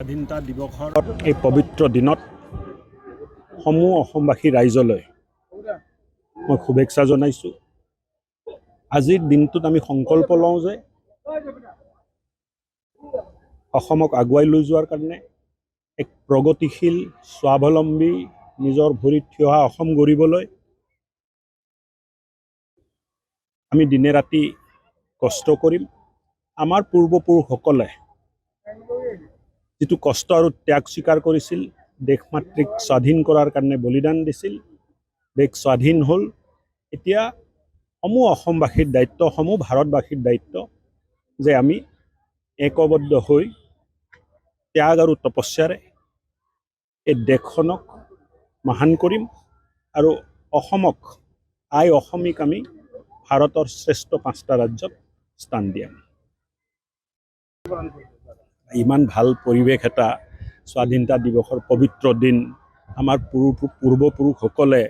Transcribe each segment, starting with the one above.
স্বাধীনতা দিৱসৰ এই পবিত্ৰ দিনত সমূহ অসমবাসী ৰাইজলৈ মই শুভেচ্ছা জনাইছোঁ। আজিৰ দিনটোত আমি সংকল্প লওঁ যে অসমক আগুৱাই লৈ যোৱাৰ কাৰণে এক প্ৰগতিশীল স্বাৱলম্বী নিজৰ ভৰিত থিয় হোৱা অসম গঢ়িবলৈ আমি দিনে ৰাতি কষ্ট কৰিম। আমাৰ পূৰ্বপুৰুষসকলে যিটো কষ্ট আৰু ত্যাগ স্বীকাৰ কৰিছিল, দেশ মাতৃক স্বাধীন কৰাৰ কাৰণে বলিদান দিছিল, দেশ স্বাধীন হ'ল। এতিয়া সমূহ অসমবাসীৰ দায়িত্ব, সমূহ ভাৰতবাসীৰ দায়িত্ব যে আমি একবদ্ধ হৈ ত্যাগ আৰু তপস্যাৰে এই দেশখনক মহান কৰিম আৰু অসমক অসমীক আমি ভাৰতৰ শ্ৰেষ্ঠ 5টা ৰাজ্যত স্থান দিয়াম। ইমান ভাল পৰিৱেশ এটা, স্বাধীনতা দিৱসৰ পবিত্ৰ দিন, আমাৰ পূৰ্বপুৰুষসকলে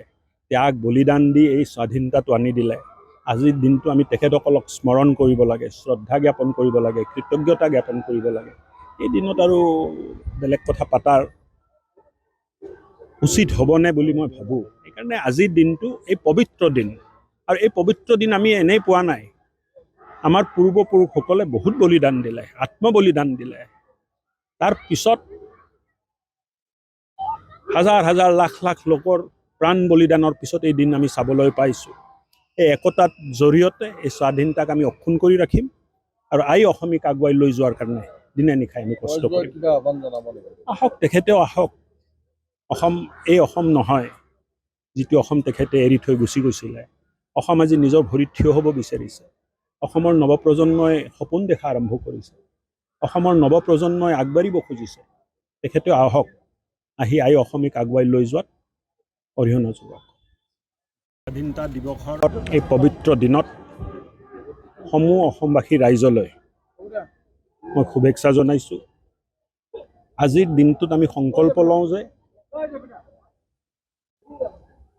ত্যাগ বলিদান দি এই স্বাধীনতাটো আনি দিলে। আজিৰ দিনটো আমি তেখেতসকলক স্মৰণ কৰিব লাগে, শ্ৰদ্ধা জ্ঞাপন কৰিব লাগে, কৃতজ্ঞতা জ্ঞাপন কৰিব লাগে। এই দিনত আৰু বেলেগ কথা পাতাৰ উচিত হ'বনে বুলি মই ভাবোঁ। সেইকাৰণে আজিৰ দিনটো এই পবিত্ৰ দিন, আৰু এই পবিত্ৰ দিন আমি এনেই পোৱা নাই। আমাৰ পূৰ্বপুৰুষসকলে বহুত বলিদান দিলে, আত্মবলিদান দিলে। তাৰ পিছত হাজাৰ হাজাৰ লাখ লাখ লোকৰ প্ৰাণ বলিদানৰ পিছত এই দিন আমি চাবলৈ পাইছোঁ। এই একতাৰ জৰিয়তে এই স্বাধীনতাক আমি অক্ষুণ্ণ কৰি ৰাখিম আৰু অসমীক আগুৱাই লৈ যোৱাৰ কাৰণে দিনে নিশাই আমি কষ্ট কৰিম। আহক, তেখেতেও আহক। অসম এই অসম নহয় যিটো অসম তেখেতে এৰি থৈ গুচি গৈছিলে। অসম আজি নিজৰ ভৰিত থিয় হ'ব বিচাৰিছে। অসমৰ নৱপ্ৰজন্মই সপোন দেখা আৰম্ভ কৰিছে। অসমৰ নৱপ্ৰজন্মই আগবাঢ়িব খুজিছে। তেখেতেও আহক, আহি অসমীক আগুৱাই লৈ যোৱাত অৰিহণা যোগাওক। স্বাধীনতা দিৱসৰ এই পবিত্ৰ দিনত সমূহ অসমবাসী ৰাইজলৈ মই শুভেচ্ছা জনাইছোঁ। আজিৰ দিনটোত আমি সংকল্প লওঁ যে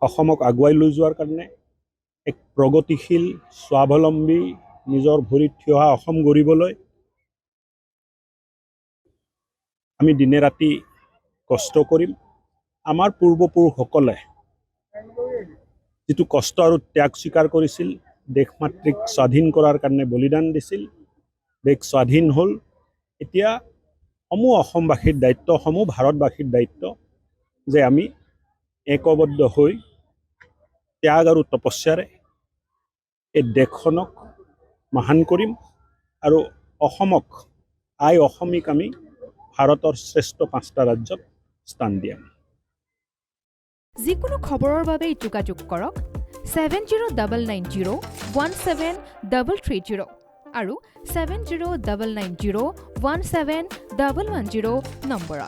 অসমক আগুৱাই লৈ যোৱাৰ কাৰণে এক প্ৰগতিশীল স্বাৱলম্বী নিজৰ ভৰিত থিয় হোৱা অসম গঢ়িবলৈ আমি দিনে ৰাতি কষ্ট কৰিম। আমাৰ পূৰ্বপুৰুষসকলে যিটো কষ্ট আৰু ত্যাগ স্বীকাৰ কৰিছিল, দেশ মাতৃক স্বাধীন কৰাৰ কাৰণে বলিদান দিছিল, দেশ স্বাধীন হ'ল। এতিয়া সমূহ অসমবাসীৰ দায়িত্ব, সমূহ ভাৰতবাসীৰ দায়িত্ব যে আমি একবদ্ধ হৈ ত্যাগ আৰু তপস্যাৰে এই দেশখনক মহান কৰিম আৰু অসমক অসমীক আমি ভাৰতৰ শ্ৰেষ্ঠ 5টা ৰাজ্যত স্থান দিয়াম। যিকোনো খবৰৰ বাবে যোগাযোগ কৰক 7099017330 আৰু 7099017110 নম্বৰত।